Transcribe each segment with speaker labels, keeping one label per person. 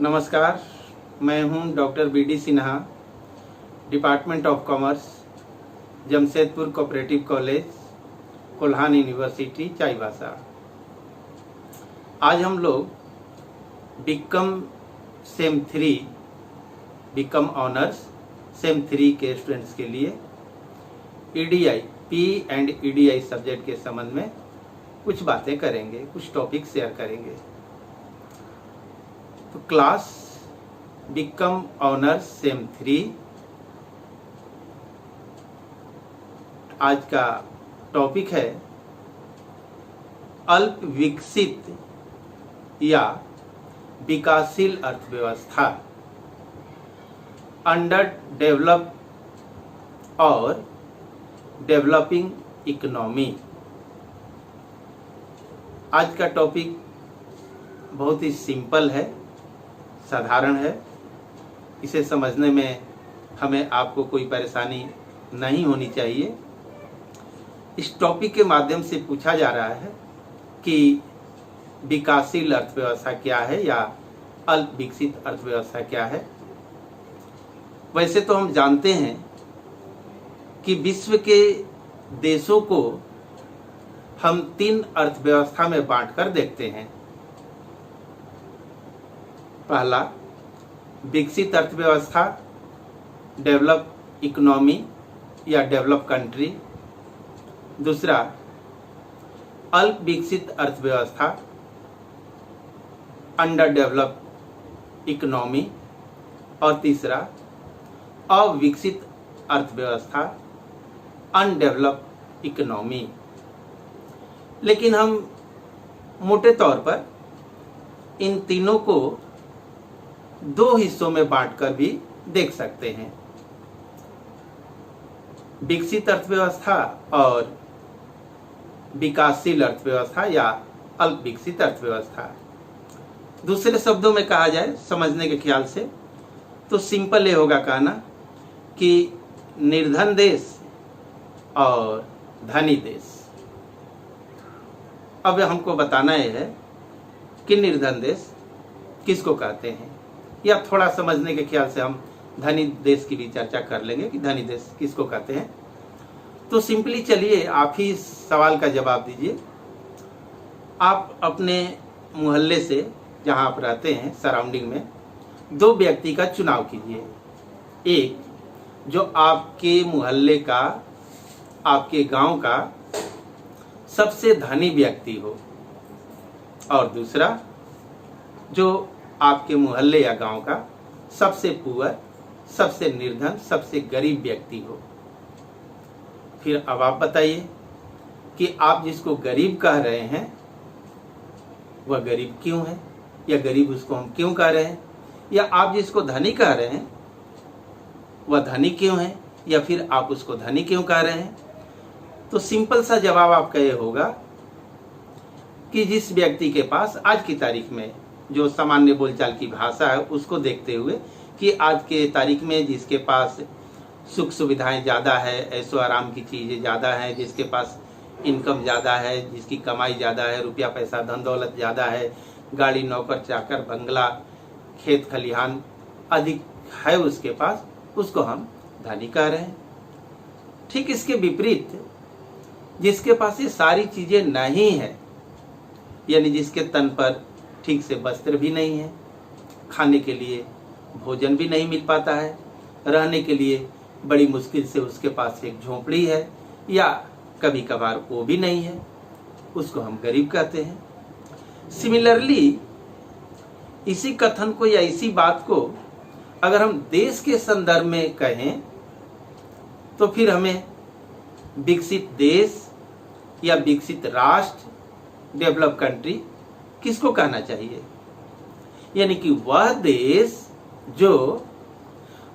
Speaker 1: नमस्कार, मैं हूं doctor B D Sinha, department of commerce, Jamshedpur cooperative college, Kolhan university, Chaibasa. आज हम लोग BCom sem 3, BCom honours sem 3 के स्टूडेंट्स के लिए EDI, P and EDI subject के संबंध में कुछ बातें करेंगे, कुछ टॉपिक शेयर करेंगे। तो क्लास बीकॉम ऑनर्स सेम 3, आज का टॉपिक है अल्प विकसित या विकासशील अर्थव्यवस्था, अंडर डेवलप और डेवलपिंग इकोनॉमी। आज का टॉपिक बहुत ही सिंपल है, साधारण है। इसे समझने में हमें आपको कोई परेशानी नहीं होनी चाहिए। इस टॉपिक के माध्यम से पूछा जा रहा है कि विकासशील अर्थव्यवस्था क्या है या अल्प विकसित अर्थव्यवस्था क्या है। वैसे तो हम जानते हैं कि विश्व के देशों को हम 3 अर्थव्यवस्था में बांटकर देखते हैं। पहला विकसित अर्थव्यवस्था, डेवलप इकोनॉमी या डेवलप कंट्री। दूसरा अल्प विकसित अर्थव्यवस्था, अंडर डेवलप इकोनॉमी। और तीसरा अविकसित अर्थव्यवस्था, अनडेवलप इकोनॉमी। लेकिन हम मोटे तौर पर इन तीनों को 2 हिस्सों में बांटकर भी देख सकते हैं, विकसित अर्थव्यवस्था और विकासशील अर्थव्यवस्था या अल्प विकसित अर्थव्यवस्था। दूसरे शब्दों में कहा जाए समझने के ख्याल से तो सिंपल ये होगा कहना कि निर्धन देश और धनी देश। अब हमको बताना यह है कि निर्धन देश किसको कहते हैं, या थोड़ा समझने के ख्याल से हम धनी देश की भी चर्चा कर लेंगे कि धनी देश किसको कहते हैं। तो सिंपली चलिए आप ही इस सवाल का जवाब दीजिए। आप अपने मोहल्ले से, जहां आप रहते हैं सराउंडिंग में, 2 व्यक्ति का चुनाव कीजिए। एक जो आपके मोहल्ले का, आपके गांव का सबसे धनी व्यक्ति हो, और दूसरा जो आपके मोहल्ले या गांव का सबसे पुअर, सबसे निर्धन, सबसे गरीब व्यक्ति हो। फिर अब आप बताइए कि आप जिसको गरीब कह रहे हैं वह गरीब क्यों है, या गरीब उसको हम क्यों कह रहे हैं, या आप जिसको धनी कह रहे हैं वह धनी क्यों है, या फिर आप उसको धनी क्यों कह रहे हैं। तो सिंपल सा जवाब आपका ये होगा कि जिस व्यक्ति के पास आज की तारीख में, जो सामान्य बोलचाल की भाषा है उसको देखते हुए, कि आज के तारीख में जिसके पास सुख सुविधाएं ज़्यादा है, ऐशो आराम की चीज़ें ज़्यादा हैं, जिसके पास इनकम ज़्यादा है, जिसकी कमाई ज़्यादा है, रुपया पैसा धन दौलत ज़्यादा है, गाड़ी नौकर चाकर बंगला खेत खलिहान अधिक है उसके पास, उसको हम धनी कह रहे हैं। ठीक इसके विपरीत जिसके पास ये सारी चीज़ें नहीं है, यानी जिसके तन पर ठीक से वस्त्र भी नहीं है, खाने के लिए भोजन भी नहीं मिल पाता है, रहने के लिए बड़ी मुश्किल से उसके पास एक झोंपड़ी है, या कभी कभार वो भी नहीं है, उसको हम गरीब कहते हैं। सिमिलरली इसी कथन को या इसी बात को अगर हम देश के संदर्भ में कहें तो फिर हमें विकसित देश या विकसित राष्ट्र, डेवलप कंट्री किसको कहना चाहिए। यानी कि वह देश जो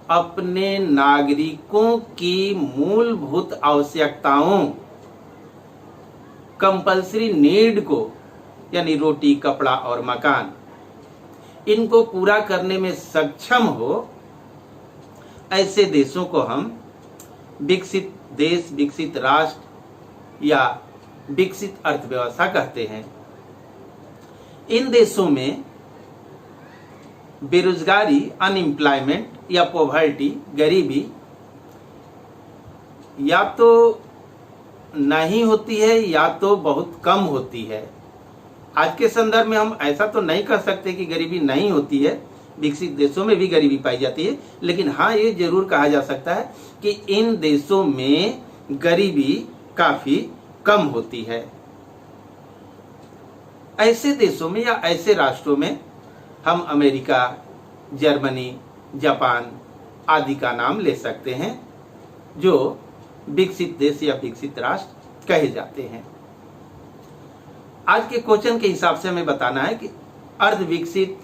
Speaker 1: अपने नागरिकों की मूलभूत आवश्यकताओं, कंपल्सरी नीड को, यानी रोटी, कपड़ा और मकान, इनको पूरा करने में सक्षम हो, ऐसे देशों को हम विकसित देश, विकसित राष्ट्र या विकसित अर्थव्यवस्था कहते हैं। इन देशों में बेरोजगारी, अनएम्प्लॉयमेंट या पॉवर्टी, गरीबी या तो नहीं होती है या तो बहुत कम होती है। आज के संदर्भ में हम ऐसा तो नहीं कह सकते कि गरीबी नहीं होती है, विकसित देशों में भी गरीबी पाई जाती है, लेकिन हाँ ये जरूर कहा जा सकता है कि इन देशों में गरीबी काफी कम होती है। ऐसे देशों में या ऐसे राष्ट्रों में हम अमेरिका, जर्मनी, जापान आदि का नाम ले सकते हैं जो विकसित देश या विकसित राष्ट्र कहे जाते हैं। आज के क्वेश्चन के हिसाब से हमें बताना है कि अर्ध विकसित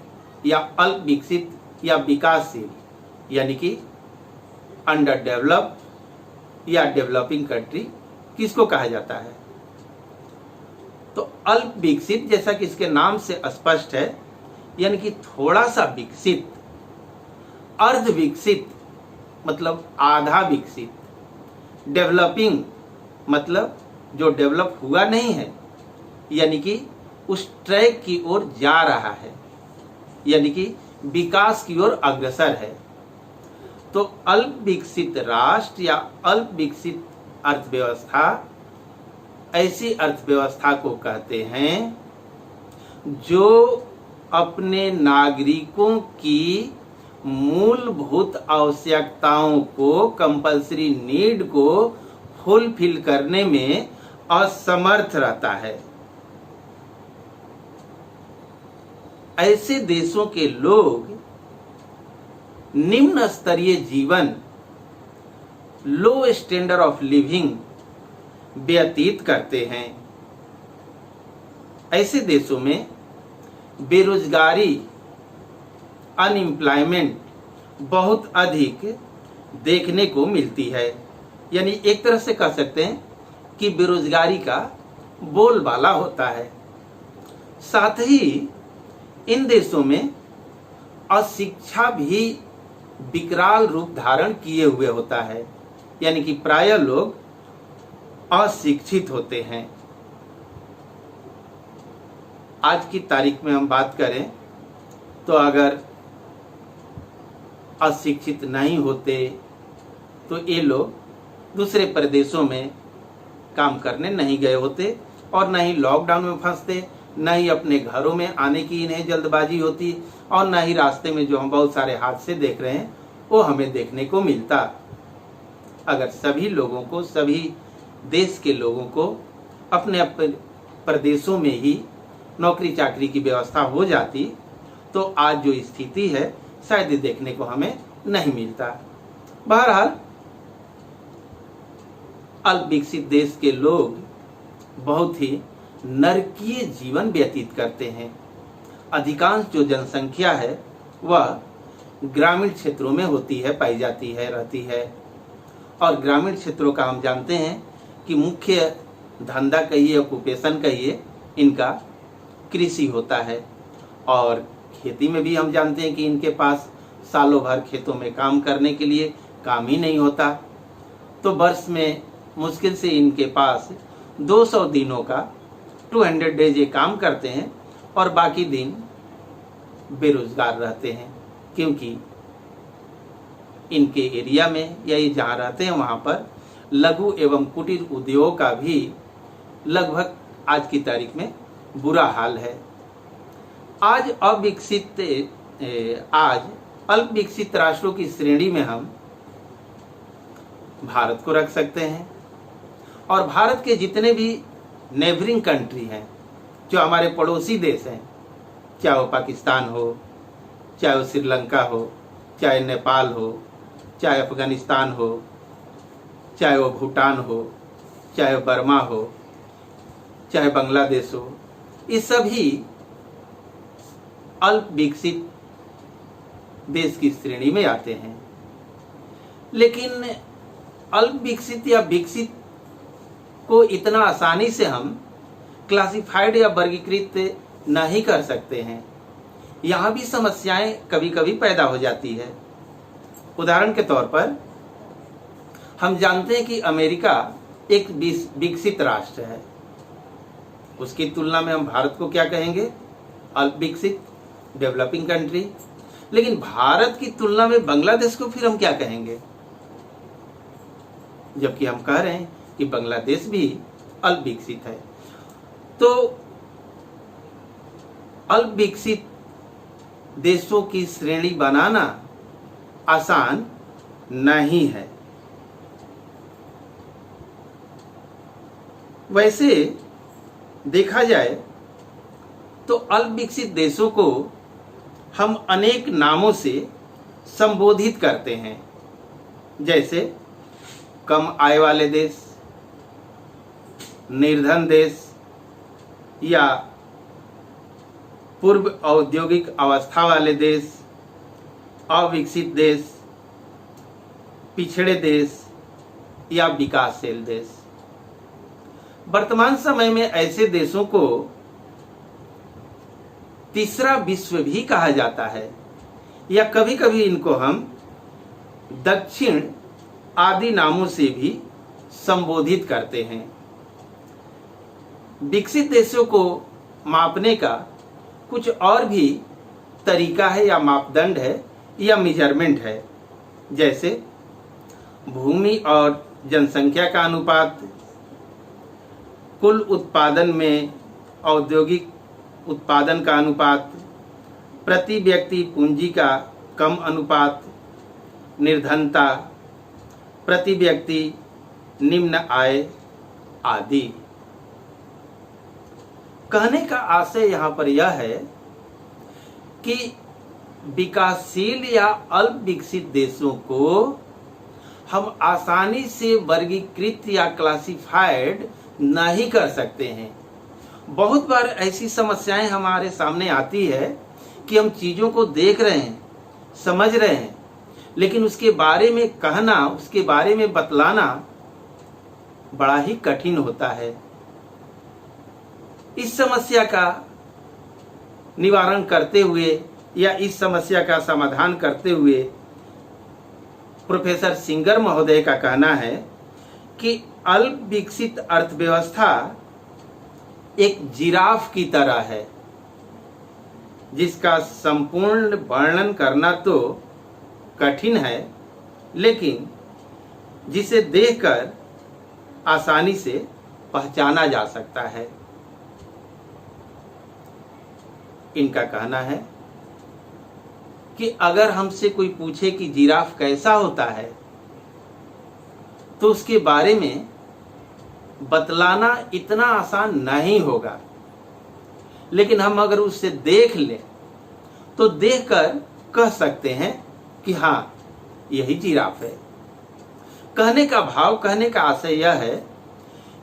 Speaker 1: या अल्प विकसित या विकासशील यानी कि अंडर डेवलप्ड या डेवलपिंग कंट्री किसको कहा जाता है। तो अल्प विकसित जैसा कि इसके नाम से स्पष्ट है यानी कि थोड़ा सा विकसित, अर्ध विकसित मतलब आधा विकसित, डेवलपिंग मतलब जो डेवलप हुआ नहीं है यानी कि उस ट्रैक की ओर जा रहा है, यानी कि विकास की ओर अग्रसर है। तो अल्प विकसित राष्ट्र या अल्प विकसित अर्थव्यवस्था ऐसी अर्थव्यवस्था को कहते हैं जो अपने नागरिकों की मूलभूत आवश्यकताओं को, कंपल्सरी नीड को फुलफिल करने में असमर्थ रहता है। ऐसे देशों के लोग निम्न स्तरीय जीवन, लो स्टैंडर्ड ऑफ लिविंग व्यतीत करते हैं। ऐसे देशों में बेरोजगारी, अनएम्प्लॉयमेंट बहुत अधिक देखने को मिलती है। यानी एक तरह से कह सकते हैं कि बेरोजगारी का बोलबाला होता है। साथ ही इन देशों में अशिक्षा भी विकराल रूप धारण किए हुए होता है, यानी कि प्रायः लोग अशिक्षित होते हैं। आज की तारीख में हम बात करें तो अगर अशिक्षित नहीं होते तो ये लोग दूसरे प्रदेशों में काम करने नहीं गए होते और न ही लॉकडाउन में फंसते, न ही अपने घरों में आने की इन्हें जल्दबाजी होती और न ही रास्ते में जो हम बहुत सारे हादसे देख रहे हैं वो हमें देखने को मिलता। अगर सभी लोगों को, सभी देश के लोगों को अपने अपने प्रदेशों में ही नौकरी चाकरी की व्यवस्था हो जाती तो आज जो स्थिति है शायद देखने को हमें नहीं मिलता। बहरहाल अल्प विकसित देश के लोग बहुत ही नरकीय जीवन व्यतीत करते हैं। अधिकांश जो जनसंख्या है वह ग्रामीण क्षेत्रों में होती है, पाई जाती है, रहती है। और ग्रामीण क्षेत्रों का हम जानते हैं कि मुख्य धंधा कहिए, ऑक्यूपेशन कहिए, इनका कृषि होता है। और खेती में भी हम जानते हैं कि इनके पास सालों भर खेतों में काम करने के लिए काम ही नहीं होता। तो वर्ष में मुश्किल से इनके पास 200 दिनों का 200 डेज ये काम करते हैं और बाकी दिन बेरोजगार रहते हैं, क्योंकि इनके एरिया में या ये जहाँ रहते हैं वहाँ पर लघु एवं कुटीर उद्योग का भी लगभग आज की तारीख में बुरा हाल है। आज अल्प विकसित राष्ट्रों की श्रेणी में हम भारत को रख सकते हैं। और भारत के जितने भी नेबरिंग कंट्री हैं, जो हमारे पड़ोसी देश हैं, चाहे वो पाकिस्तान हो, चाहे वो श्रीलंका हो, चाहे नेपाल हो, चाहे अफगानिस्तान हो, चाहे वो भूटान हो, चाहे बर्मा हो, चाहे बांग्लादेश हो, ये सभी अल्प विकसित देश की श्रेणी में आते हैं। लेकिन अल्प विकसित या विकसित को इतना आसानी से हम क्लासिफाइड या वर्गीकृत नहीं कर सकते हैं। यहाँ भी समस्याएं कभी कभी पैदा हो जाती है। उदाहरण के तौर पर हम जानते हैं कि अमेरिका एक विकसित राष्ट्र है। उसकी तुलना में हम भारत को क्या कहेंगे? अल्प विकसित, डेवलपिंग कंट्री। लेकिन भारत की तुलना में बांग्लादेश को फिर हम क्या कहेंगे, जबकि हम कह रहे हैं कि बांग्लादेश भी अल्प विकसित है। तो अल्प विकसित देशों की श्रेणी बनाना आसान नहीं है। वैसे देखा जाए तो अल्प विकसित देशों को हम अनेक नामों से संबोधित करते हैं, जैसे कम आय वाले देश, निर्धन देश, या पूर्व औद्योगिक अवस्था वाले देश, अविकसित देश, पिछड़े देश या विकासशील देश। वर्तमान समय में ऐसे देशों को तीसरा विश्व भी कहा जाता है, या कभी कभी इनको हम दक्षिण आदि नामों से भी संबोधित करते हैं। विकसित देशों को मापने का कुछ और भी तरीका है या मापदंड है या मेजरमेंट है, जैसे भूमि और जनसंख्या का अनुपात, कुल उत्पादन में औद्योगिक उत्पादन का अनुपात, प्रति व्यक्ति पूंजी का कम अनुपात, निर्धनता, प्रति व्यक्ति निम्न आय आदि। कहने का आशय यहाँ पर यह है कि विकासशील या अल्प विकसित देशों को हम आसानी से वर्गीकृत या क्लासिफाइड नहीं कर सकते हैं। बहुत बार ऐसी समस्याएं हमारे सामने आती है कि हम चीजों को देख रहे हैं, समझ रहे हैं, लेकिन उसके बारे में कहना, उसके बारे में बतलाना बड़ा ही कठिन होता है। इस समस्या का निवारण करते हुए या इस समस्या का समाधान करते हुए प्रोफेसर सिंगर महोदय का कहना है कि अल्प विकसित अर्थव्यवस्था एक जिराफ की तरह है, जिसका संपूर्ण वर्णन करना तो कठिन है, लेकिन जिसे देखकर आसानी से पहचाना जा सकता है। इनका कहना है कि अगर हमसे कोई पूछे कि जिराफ कैसा होता है, तो उसके बारे में बतलाना इतना आसान नहीं होगा, लेकिन हम अगर उससे देख लें तो देखकर कह सकते हैं कि हाँ, यही जिराफ है। कहने का भाव, कहने का आशय यह है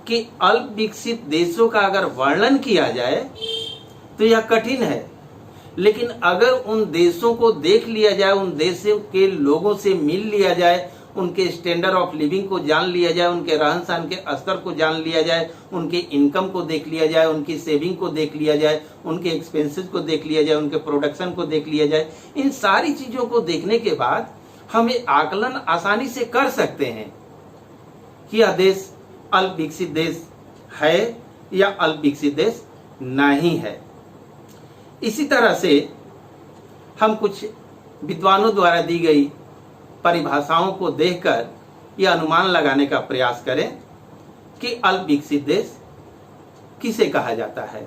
Speaker 1: कि अल्प विकसित देशों का अगर वर्णन किया जाए तो यह कठिन है, लेकिन अगर उन देशों को देख लिया जाए, उन देशों के लोगों से मिल लिया जाए, उनके स्टैंडर्ड ऑफ लिविंग को जान लिया जाए, उनके रहन सहन के स्तर को जान लिया जाए, उनके इनकम को देख लिया जाए, उनकी सेविंग को देख लिया जाए, उनके एक्सपेंसेस को देख लिया जाए, उनके प्रोडक्शन को देख लिया जाए, इन सारी चीजों को देखने के बाद हम ये आकलन आसानी से कर सकते हैं कि यह देश अल्प विकसित देश है या अल्प विकसित देश नहीं है। इसी तरह से हम कुछ विद्वानों द्वारा दी गई परिभाषाओं को देखकर यह अनुमान लगाने का प्रयास करें कि अल्प विकसित देश किसे कहा जाता है।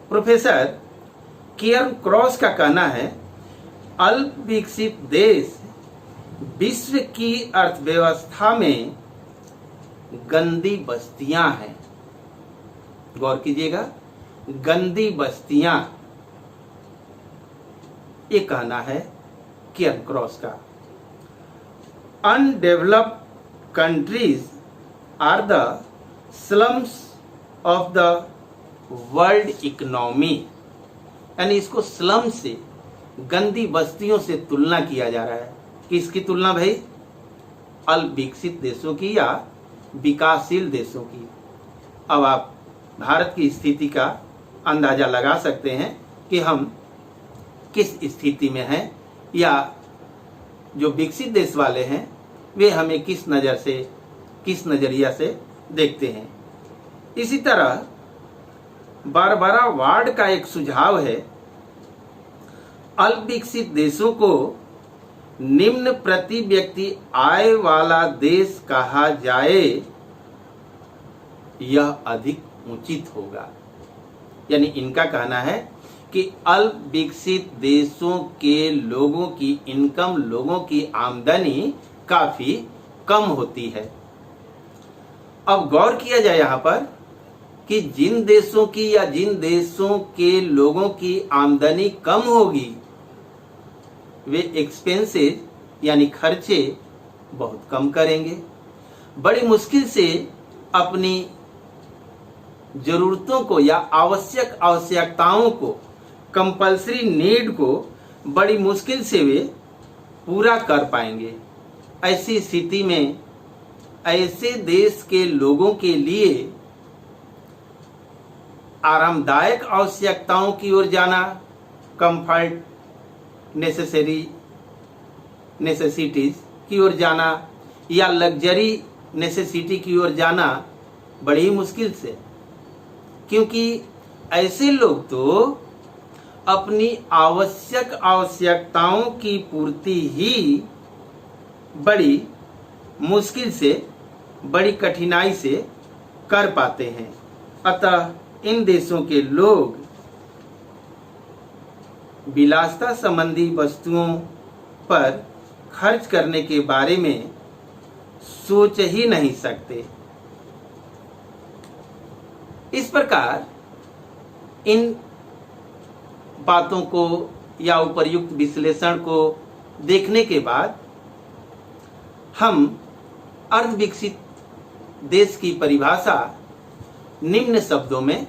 Speaker 1: प्रोफेसर कियर्न क्रॉस का कहना है, अल्प विकसित देश विश्व की अर्थव्यवस्था में गंदी बस्तियां हैं। गौर कीजिएगा, गंदी बस्तियां, ये कहना है कियर्न क्रॉस का। Undeveloped countries are the slums of the world economy, यानी इसको स्लम से, गंदी बस्तियों से तुलना किया जा रहा है। किसकी तुलना भाई? अल्प विकसित देशों की या विकासशील देशों की। अब आप भारत की स्थिति का अंदाजा लगा सकते हैं कि हम किस स्थिति में हैं, या जो विकसित देश वाले हैं वे हमें किस नज़र से, किस नज़रिया से देखते हैं। इसी तरह बारबरा वार्ड का एक सुझाव है, अल्प विकसित देशों को निम्न प्रति व्यक्ति आय वाला देश कहा जाए, यह अधिक उचित होगा। यानी इनका कहना है कि अल्प विकसित देशों के लोगों की इनकम, लोगों की आमदनी काफी कम होती है। अब गौर किया जाए यहाँ पर कि जिन देशों की या जिन देशों के लोगों की आमदनी कम होगी, वे एक्सपेंसेस यानी खर्चे बहुत कम करेंगे, बड़ी मुश्किल से अपनी जरूरतों को या आवश्यकताओं को, कंपल्सरी नीड को बड़ी मुश्किल से वे पूरा कर पाएंगे। ऐसी स्थिति में ऐसे देश के लोगों के लिए आरामदायक आवश्यकताओं की ओर जाना, कंफर्ट नेसेसिटीज की ओर जाना या लग्जरी नेसेसिटी की ओर जाना बड़ी मुश्किल से, क्योंकि ऐसे लोग तो अपनी आवश्यकताओं की पूर्ति ही बड़ी मुश्किल से, बड़ी कठिनाई से कर पाते हैं। अतः इन देशों के लोग विलासिता संबंधी वस्तुओं पर खर्च करने के बारे में सोच ही नहीं सकते। इस प्रकार इन बातों को या उपर्युक्त विश्लेषण को देखने के बाद हम अर्ध विकसित देश की परिभाषा निम्न शब्दों में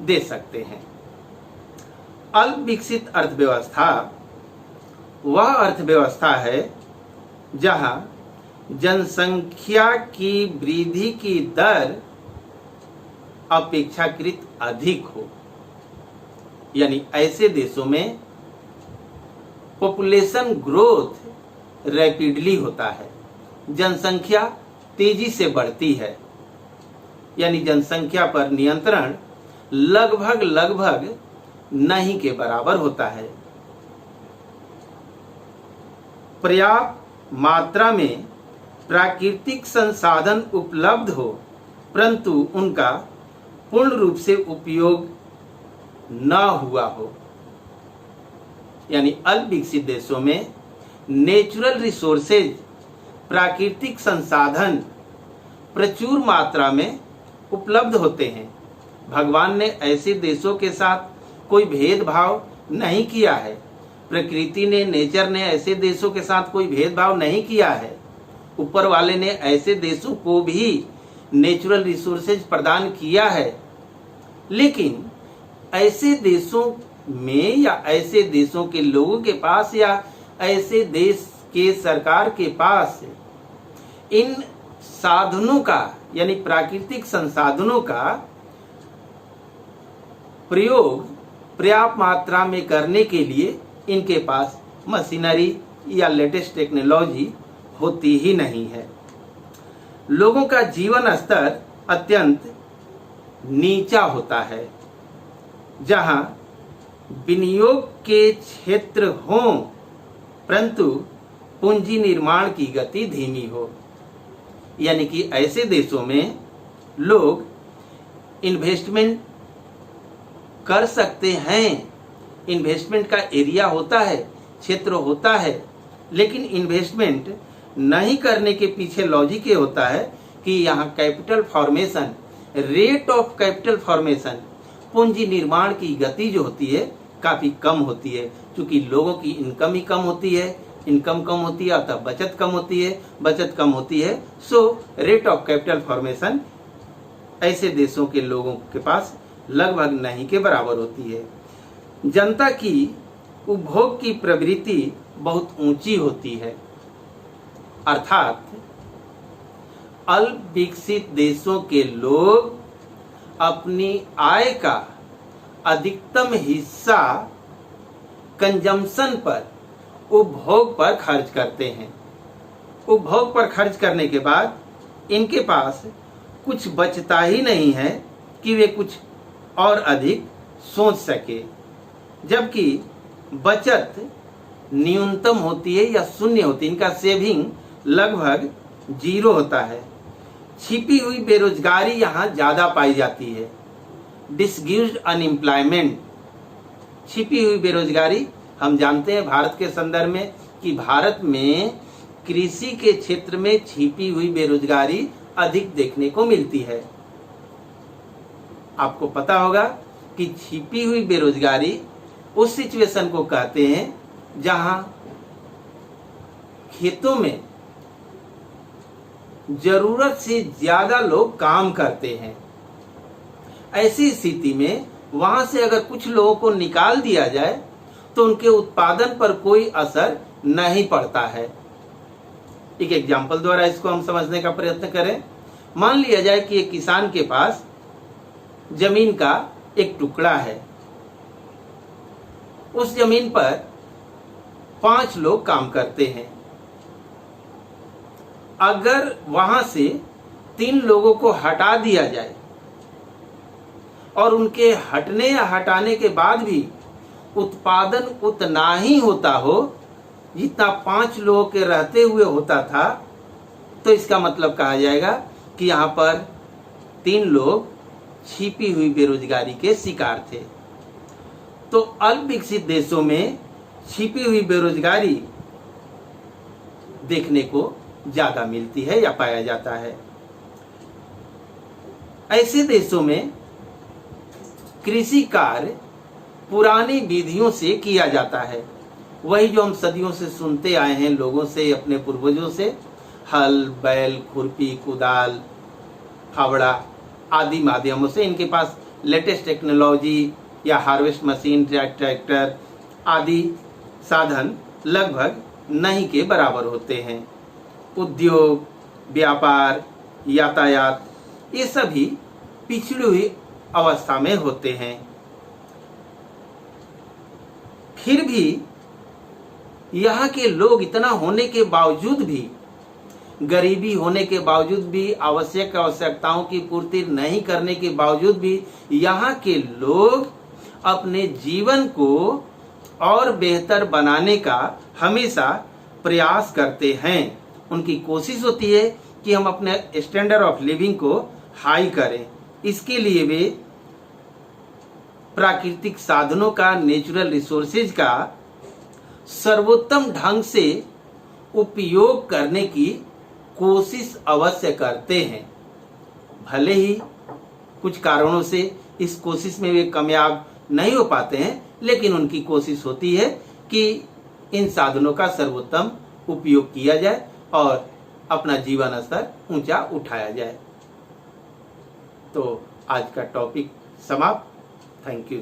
Speaker 1: दे सकते हैं। अल्प विकसित अर्थव्यवस्था वह अर्थव्यवस्था है जहां जनसंख्या की वृद्धि की दर अपेक्षाकृत अधिक हो। यानी ऐसे देशों में पॉपुलेशन ग्रोथ रैपिडली होता है, जनसंख्या तेजी से बढ़ती है। यानी जनसंख्या पर नियंत्रण लगभग नहीं के बराबर होता है। पर्याप्त मात्रा में प्राकृतिक संसाधन उपलब्ध हो, परंतु उनका पूर्ण रूप से उपयोग न हुआ हो। यानी अल्प विकसित देशों में नेचुरल रिसोर्सेज, प्राकृतिक संसाधन प्रचुर मात्रा में उपलब्ध होते हैं। भगवान ने ऐसे देशों के साथ कोई भेदभाव नहीं किया है। प्रकृति ने, नेचर ने ऐसे देशों के साथ कोई भेदभाव नहीं किया है। ऊपर वाले ने ऐसे देशों को भी नेचुरल रिसोर्सेज प्रदान किया है। लेकिन ऐसे देशों में या ऐसे देशों के लोगों के पास या ऐसे देश के सरकार के पास इन साधनों का, यानी प्राकृतिक संसाधनों का प्रयोग पर्याप्त मात्रा में करने के लिए इनके पास मशीनरी या लेटेस्ट टेक्नोलॉजी होती ही नहीं है। लोगों का जीवन स्तर अत्यंत नीचा होता है, जहां विनियोग के क्षेत्र हों परंतु पूंजी निर्माण की गति धीमी हो। यानी कि ऐसे देशों में लोग इन्वेस्टमेंट कर सकते हैं, इन्वेस्टमेंट का एरिया होता है, क्षेत्र होता है, लेकिन इन्वेस्टमेंट नहीं करने के पीछे लॉजिक ये होता है कि यहाँ capital formation, rate of capital formation, पूंजी निर्माण की गति जो होती है काफी कम होती है। क्योंकि लोगों की इनकम ही कम होती है, इनकम कम होती है अतः बचत कम होती है, बचत कम होती है, so rate of capital formation ऐसे देशों के लोगों के पास लगभग नहीं के बराबर होती है। जनता की उपभोग की प्रवृत्ति बहुत ऊंची होती है। अर्थात अल्प विकसित देशों के लोग अपनी आय का अधिकतम हिस्सा कंजम्पशन पर, उपभोग पर खर्च करते हैं। उपभोग पर खर्च करने के बाद इनके पास कुछ बचता ही नहीं है कि वे कुछ और अधिक सोच सके। जबकि बचत न्यूनतम होती है या शून्य होती है, इनका सेविंग लगभग 0 होता है। छिपी हुई बेरोजगारी यहाँ ज्यादा पाई जाती है। डिसग्यूज्ड अनएम्प्लॉयमेंट, छिपी हुई बेरोजगारी, हम जानते हैं भारत के संदर्भ में कि भारत में कृषि के क्षेत्र में छिपी हुई बेरोजगारी अधिक देखने को मिलती है। आपको पता होगा कि छिपी हुई बेरोजगारी उस सिचुएशन को कहते हैं जहां खेतों में जरूरत से ज्यादा लोग काम करते हैं। ऐसी स्थिति में वहां से अगर कुछ लोगों को निकाल दिया जाए तो उनके उत्पादन पर कोई असर नहीं पड़ता है। एक एग्जाम्पल द्वारा इसको हम समझने का प्रयत्न करें। मान लिया जाए कि एक किसान के पास जमीन का एक टुकड़ा है, उस जमीन पर 5 लोग काम करते हैं। अगर वहां से 3 लोगों को हटा दिया जाए और उनके हटने या हटाने के बाद भी उत्पादन उतना ही होता हो जितना 5 लोगों के रहते हुए होता था, तो इसका मतलब कहा जाएगा कि यहाँ पर 3 लोग छिपी हुई बेरोजगारी के शिकार थे। तो अल्प विकसित देशों में छिपी हुई बेरोजगारी देखने को ज्यादा मिलती है या पाया जाता है। ऐसे देशों में कृषि कार्य पुरानी विधियों से किया जाता है। वही जो हम सदियों से सुनते आए हैं लोगों से, अपने पूर्वजों से, हल, बैल, खुरपी, कुदाल, फावड़ा आदि माध्यमों से। इनके पास लेटेस्ट टेक्नोलॉजी या हार्वेस्ट मशीन, ट्रैक्टर आदि साधन लगभग नहीं के बराबर होते हैं। उद्योग, व्यापार, यातायात ये सभी पिछड़ी हुई अवस्था में होते हैं। फिर भी यहाँ के लोग इतना होने के बावजूद भी, गरीबी होने के बावजूद भी, आवश्यक आवश्यकताओं की पूर्ति नहीं करने के बावजूद भी यहाँ के लोग अपने जीवन को और बेहतर बनाने का हमेशा प्रयास करते हैं। उनकी कोशिश होती है कि हम अपने स्टैंडर्ड ऑफ लिविंग को हाई करें। इसके लिए वे प्राकृतिक साधनों का, नेचुरल रिसोर्सेज का सर्वोत्तम ढंग से उपयोग करने की कोशिश अवश्य करते हैं। भले ही कुछ कारणों से इस कोशिश में वे कामयाब नहीं हो पाते हैं, लेकिन उनकी कोशिश होती है कि इन साधनों का सर्वोत्तम उपयोग किया जाए और अपना जीवन स्तर ऊंचा उठाया जाए। तो आज का टॉपिक समाप्त। Thank you.